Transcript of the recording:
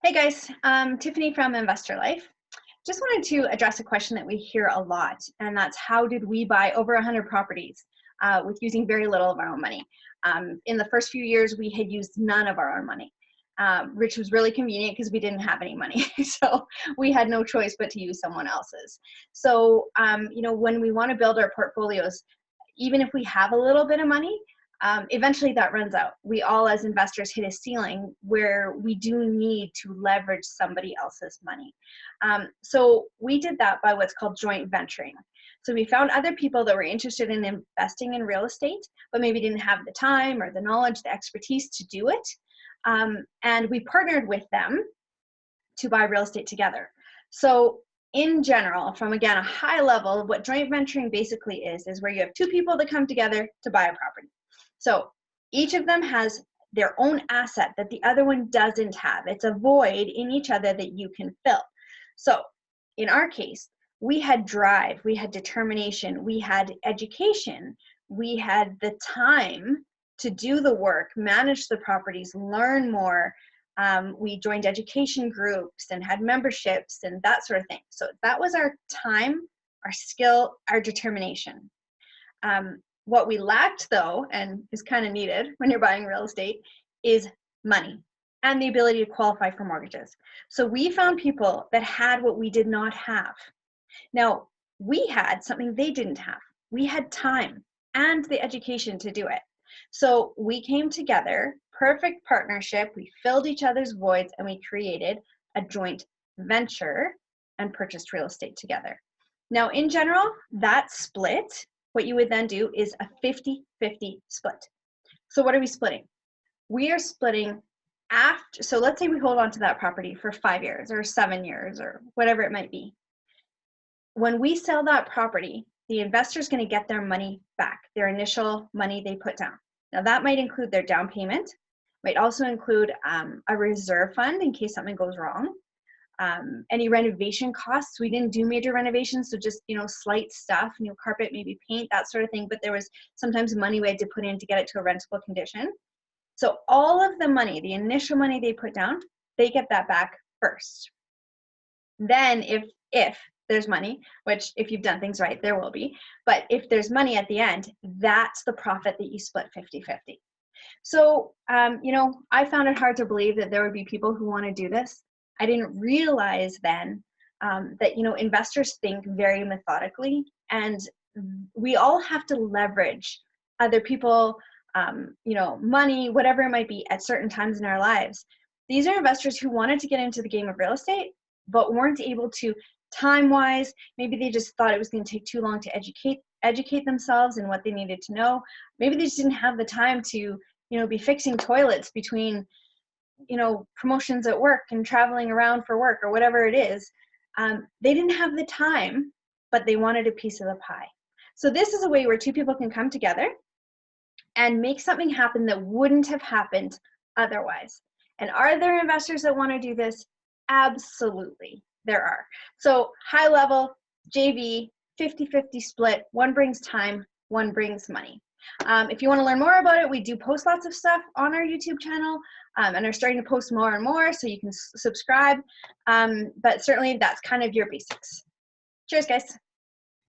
Hey guys, Tiffany from Investor Life. Just wanted to address a question that we hear a lot, and that's how did we buy over 100 properties with using very little of our own money? In the first few years, we had used none of our own money, which was really convenient because we didn't have any money. So we had no choice but to use someone else's. So, when we want to build our portfolios, even if we have a little bit of money, eventually that runs out. We all as investors hit a ceiling where we do need to leverage somebody else's money. So we did that by what's called joint venturing. So we found other people that were interested in investing in real estate, but maybe didn't have the time or the knowledge, the expertise to do it. And we partnered with them to buy real estate together. So in general, from again, a high level, what joint venturing basically is where you have two people that come together to buy a property. So each of them has their own asset that the other one doesn't have. It's a void in each other that you can fill. So in our case, we had drive, we had determination, we had education, we had the time to do the work, manage the properties, learn more. We joined education groups and had memberships and that sort of thing. So that was our time, our skill, our determination. What we lacked, though, and is kind of needed when you're buying real estate, is money and the ability to qualify for mortgages. So we found people that had what we did not have. Now, we had something they didn't have. We had time and the education to do it. So we came together, perfect partnership. We filled each other's voids and we created a joint venture and purchased real estate together. Now, in general, that split, what you would then do is a 50-50 split. So what are we splitting? We are splitting after, so let's say we hold on to that property for 5 years or 7 years or whatever it might be. When we sell that property, the investor is going to get their money back, their initial money they put down. Now that might include their down payment, might also include a reserve fund in case something goes wrong. Any renovation costs. We didn't do major renovations, so just slight stuff, new carpet, maybe paint, that sort of thing, but there was sometimes money we had to put in to get it to a rentable condition. So all of the money, the initial money they put down, they get that back first. Then if there's money, which if you've done things right, there will be, but if there's money at the end, that's the profit that you split 50-50. So I found it hard to believe that there would be people who want to do this. I didn't realize then that investors think very methodically, and we all have to leverage other people, money, whatever it might be, at certain times in our lives. These are investors who wanted to get into the game of real estate, but weren't able to time-wise. Maybe they just thought it was going to take too long to educate themselves in what they needed to know. Maybe they just didn't have the time to be fixing toilets between promotions at work and traveling around for work or whatever it is. They didn't have the time, but they wanted a piece of the pie. So this is a way where two people can come together and make something happen that wouldn't have happened otherwise. And are there investors that want to do this? Absolutely, there are. So high level, JV, 50-50 split, one brings time, one brings money. If you want to learn more about it, we do post lots of stuff on our YouTube channel and are starting to post more and more, so you can subscribe. But certainly that's kind of your basics. Cheers, guys.